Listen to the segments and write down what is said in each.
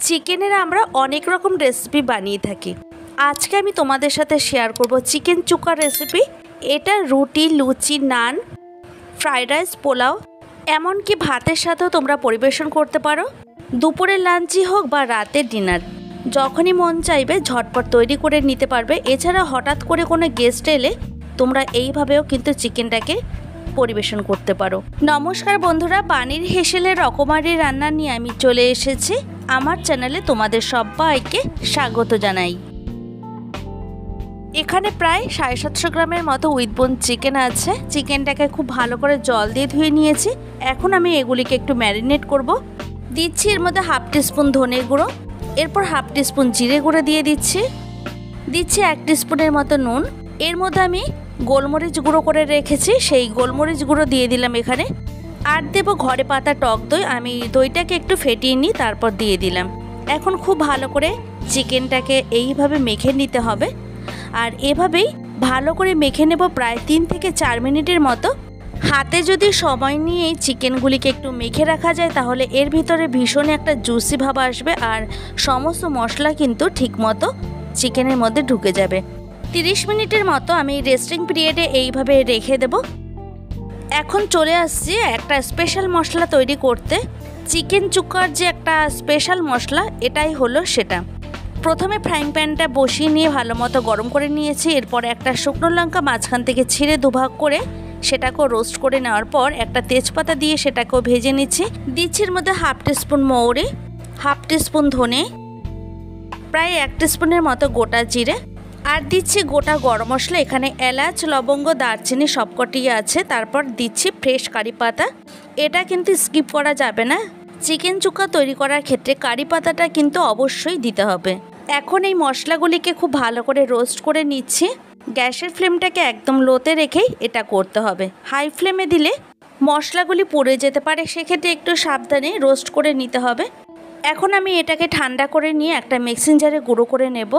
চিকেনের আমরা অনেক রকম রেসিপি বানিয়ে থাকি। আজকে আমি তোমাদের সাথে শেয়ার করব চিকেন চুক্কা রেসিপি। এটা রুটি, লুচি, নান, ফ্রাইড রাইস, পোলাও, এমনকি ভাতের সাথেও তোমরা পরিবেশন করতে পারো। দুপুরের লাঞ্চই হোক বা রাতের ডিনার, যখনই মন চাইবে ঝটপট তৈরি করে নিতে পারবে। এছাড়া হঠাৎ করে কোনো গেস্ট এলে তোমরা এইভাবেও কিন্তু চিকেনটাকে পরিবেশন করতে পারো। নমস্কার বন্ধুরা, বানির হেসেলের রকমারি রান্না নিয়ে আমি চলে এসেছি। আমার চ্যানেলে তোমাদের সবাইকে স্বাগত জানাই। এখানে প্রায় 750 গ্রামের মতো উইথ বোন চিকেন আছে। চিকেনটাকে খুব ভালো করে জল দিয়ে ধুয়ে নিয়েছি। এখন আমি এগুলিকে একটু ম্যারিনেট করব। দিচ্ছি এর মধ্যে হাফ টিস্পুন ধনে গুঁড়ো, এরপর হাফ টিস্পুন জিরে গুঁড়ো দিয়ে দিচ্ছি 1 টিস্পুনের মতো নুন। এর মধ্যে আমি গোলমরিচ গুঁড়ো করে রেখেছি, সেই গোলমরিচ গুঁড়ো দিয়ে দিলাম এখানে। আর দেবো ঘরে পাতা টক দই। আমি দইটাকে একটু ফেটিয়ে নিই, তারপর দিয়ে দিলাম। এখন খুব ভালো করে চিকেনটাকে এইভাবে মেখে নিতে হবে। আর এভাবেই ভালো করে মেখে নেব প্রায় 3 থেকে 4 মিনিটের মতো। হাতে যদি সময় নিয়ে এই চিকেনগুলিকে একটু মেখে রাখা যায় তাহলে এর ভিতরে ভীষণ একটা জুসি ভাব আসবে আর সমস্ত মশলা কিন্তু ঠিকমতো চিকেনের মধ্যে ঢুকে যাবে। 30 মিনিটের মতো আমি রেস্টিং পিরিয়ডে এইভাবে রেখে দেব। এখন চলে আসছি একটা স্পেশাল মশলা তৈরি করতে। চিকেন চুক্কার যে একটা স্পেশাল মশলা, এটাই হলো সেটা। প্রথমে ফ্রাইং প্যানটা বসিয়ে নিয়ে ভালো মতো গরম করে নিয়েছি। এরপর একটা শুকনো লঙ্কা মাঝখান থেকে ছিঁড়ে দুভাগ করে সেটাকেও রোস্ট করে নেওয়ার পর একটা তেজপাতা দিয়ে সেটাকেও ভেজে নিচ্ছি। দিচ্ছি এর মধ্যে হাফ টিস্পুন মৌরি, হাফ টিস্পুন ধনে, প্রায় 1 টিস্পুনের মতো গোটা জিরে, আর দিচ্ছি গোটা গরম মশলা। এখানে এলাচ, লবঙ্গ, দারচিনি সবকটি আছে। তারপর দিচ্ছি ফ্রেশ কারি পাতা। এটা কিন্তু স্কিপ করা যাবে না। চিকেন চুক্কা তৈরি করার ক্ষেত্রে কারি পাতাটা কিন্তু অবশ্যই দিতে হবে। এখন এই মশলাগুলিকে খুব ভালো করে রোস্ট করে নিচ্ছি। গ্যাসের ফ্লেমটাকে একদম লোতে রেখেই এটা করতে হবে। হাই ফ্লেমে দিলে মশলাগুলি পুড়ে যেতে পারে, সেক্ষেত্রে একটু সাবধানে রোস্ট করে নিতে হবে। এখন আমি এটাকে ঠান্ডা করে নিয়ে একটা মিক্সিং জারে গুঁড়ো করে নেব।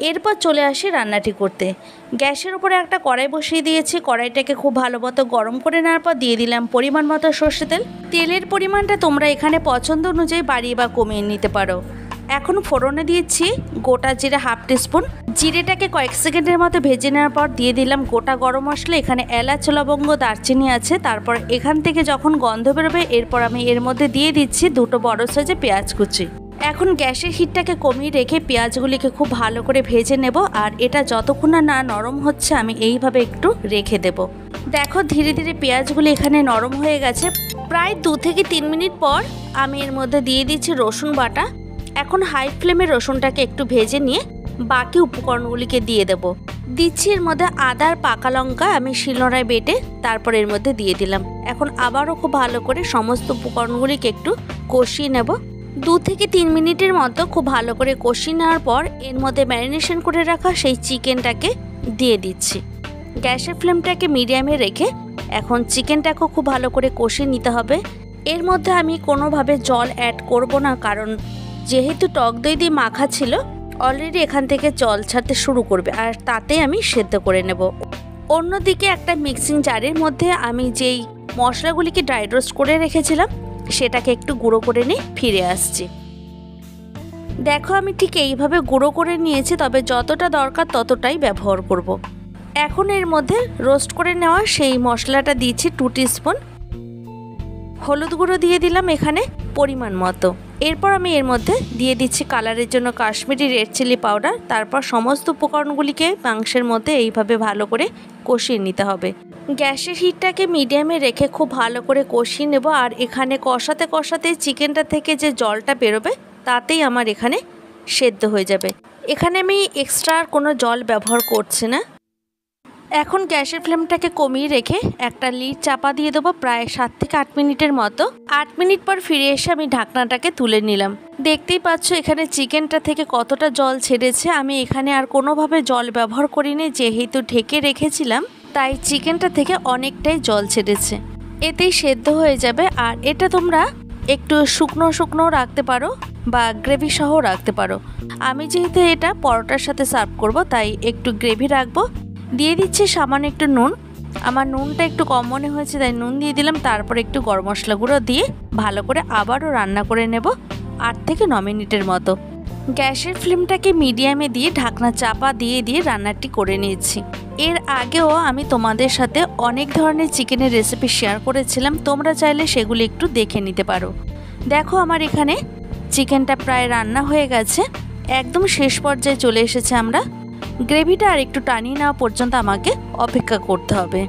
এরপর চলে আসি রান্নাটি করতে। গ্যাসের উপরে একটা কড়াই বসিয়ে দিয়েছি। কড়াইটাকে খুব ভালো মতো গরম করে নেওয়ার পর দিয়ে দিলাম পরিমাণ মতো সর্ষে তেল। তেলের পরিমাণটা তোমরা এখানে পছন্দ অনুযায়ী বাড়িয়ে বা কমিয়ে নিতে পারো। এখন ফোড়নে দিয়েছি গোটা জিরে হাফ টিস্পুন। জিরেটাকে কয়েক সেকেন্ডের মতো ভেজে নেওয়ার পর দিয়ে দিলাম গোটা গরম মশলা। এখানে এলাচ, লবঙ্গ, দারচিনি আছে। তারপর এখান থেকে যখন গন্ধ বেরোবে এরপর আমি এর মধ্যে দিয়ে দিচ্ছি 2 বড় সাইজে পেঁয়াজ কুচি। এখন গ্যাসের হিটটাকে কমিয়ে রেখে পেঁয়াজগুলিকে খুব ভালো করে ভেজে নেব। আর এটা যতক্ষণ না নরম হচ্ছে আমি এইভাবে একটু রেখে দেব। দেখো ধীরে ধীরে পেঁয়াজগুলি এখানে নরম হয়ে গেছে। প্রায় 2 থেকে 3 মিনিট পর আমি এর মধ্যে দিয়ে দিচ্ছি রসুন বাটা। এখন হাই ফ্লেমে রসুনটাকে একটু ভেজে নিয়ে বাকি উপকরণগুলিকে দিয়ে দেব। দিচ্ছি এর মধ্যে আদা আর পাকা লঙ্কা আমি শিলনোড়ায় বেটে তারপর এর মধ্যে দিয়ে দিলাম। এখন আবারও খুব ভালো করে সমস্ত উপকরণগুলিকে একটু কষিয়ে নেব। 2 থেকে 3 মিনিটের মতো খুব ভালো করে কষিয়ে নেওয়ার পর এর মধ্যে ম্যারিনেশন করে রাখা সেই চিকেনটাকে দিয়ে দিচ্ছি। গ্যাসের ফ্লেমটাকে মিডিয়ামে রেখে এখন চিকেনটাকেও খুব ভালো করে কষিয়ে নিতে হবে। এর মধ্যে আমি কোনোভাবে জল অ্যাড করব না, কারণ যেহেতু টক দই দিয়ে মাখা ছিল অলরেডি এখান থেকে জল ছাড়তে শুরু করবে আর তাতে আমি সেদ্ধ করে নেব। অন্যদিকে একটা মিক্সিং জারের মধ্যে আমি যেই মশলাগুলিকে ড্রাই রোস্ট করে রেখেছিলাম সেটাকে একটু গুঁড়ো করে নিয়ে ফিরে আসছি। দেখো আমি ঠিক এইভাবে গুঁড়ো করে নিয়েছি, তবে যতটা দরকার ততটাই ব্যবহার করব। এখন এর মধ্যে রোস্ট করে নেওয়া সেই মশলাটা দিচ্ছি 2 টিস্পুন। হলুদ গুঁড়ো দিয়ে দিলাম এখানে পরিমাণ মতো। এরপর আমি এর মধ্যে দিয়ে দিচ্ছি কালারের জন্য কাশ্মীরি রেড চিলি পাউডার। তারপর সমস্ত উপকরণগুলিকে মাংসের মধ্যে এইভাবে ভালো করে কষিয়ে নিতে হবে। গ্যাসের হিটটাকে মিডিয়ামে রেখে খুব ভালো করে কষিয়ে নেব। আর এখানে কষাতে কষাতে চিকেনটা থেকে যে জলটা বেরোবে তাতেই আমার এখানে সেদ্ধ হয়ে যাবে। এখানে আমি এক্সট্রা আর কোনো জল ব্যবহার করছি না। এখন গ্যাসের ফ্লেমটাকে কমিয়ে রেখে একটা লিড চাপা দিয়ে দেবো প্রায় 7 থেকে 8 মিনিটের মতো। 8 মিনিট পর ফিরে এসে আমি ঢাকনাটাকে তুলে নিলাম। দেখতেই পাচ্ছ এখানে চিকেনটা থেকে কতটা জল ছেড়েছে। আমি এখানে আর কোনোভাবে জল ব্যবহার করিনি, যেহেতু ঢেকে রেখেছিলাম তাই চিকেনটা থেকে অনেকটাই জল ছেড়েছে। এতেই সেদ্ধ হয়ে যাবে। আর এটা তোমরা একটু শুকনো শুকনো রাখতে পারো বা গ্রেভি সহ রাখতে পারো। আমি যেহেতু এটা পরোটার সাথে সার্ভ করব তাই একটু গ্রেভি রাখবো। দিয়ে দিচ্ছি সামান্য একটু নুন। আমার নুনটা একটু কম মনে হয়েছে, তাই নুন দিয়ে দিলাম। তারপর একটু গরম মশলা গুঁড়ো দিয়ে ভালো করে আবারও রান্না করে নেব 8 থেকে 9 মিনিটের মতো। গ্যাসের ফ্লেমটাকে মিডিয়ামে দিয়ে ঢাকনা চাপা দিয়ে রান্নাটি করে নিয়েছি। এর আগেও আমি তোমাদের সাথে অনেক ধরনের চিকেনের রেসিপি শেয়ার করেছিলাম, তোমরা চাইলে সেগুলি একটু দেখে নিতে পারো। দেখো আমার এখানে চিকেনটা প্রায় রান্না হয়ে গেছে, একদম শেষ পর্যায়ে চলে এসেছে। আমরা গ্রেভিটা আর একটু টানিয়ে নেওয়া পর্যন্ত আমাকে অপেক্ষা করতে হবে।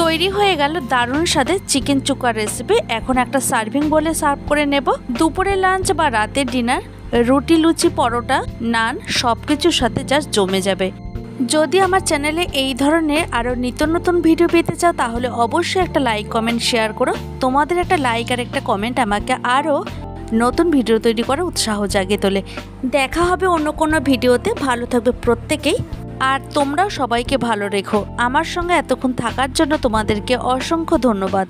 তৈরি হয়ে গেল দারুণ স্বাদের চিকেন চুকার রেসিপি। এখন একটা সার্ভিং বলে সার্ভ করে নেব। দুপুরের লাঞ্চ বা রাতের ডিনার, রুটি, লুচি, পরোটা, নান সব কিছুর সাথে জাস্ট জমে যাবে। যদি আমার চ্যানেলে এই ধরনের আরও নিত্য নতুন ভিডিও পেতে চাও তাহলে অবশ্যই একটা লাইক, কমেন্ট, শেয়ার করো। তোমাদের একটা লাইক আর একটা কমেন্ট আমাকে আরও নতুন ভিডিও তৈরি করার উৎসাহ জাগিয়ে তোলে। দেখা হবে অন্য কোনো ভিডিওতে। ভালো থাকবে প্রত্যেকেই, আর তোমরাও সবাইকে ভালো রেখো। আমার সঙ্গে এতক্ষণ থাকার জন্য তোমাদেরকে অসংখ্য ধন্যবাদ।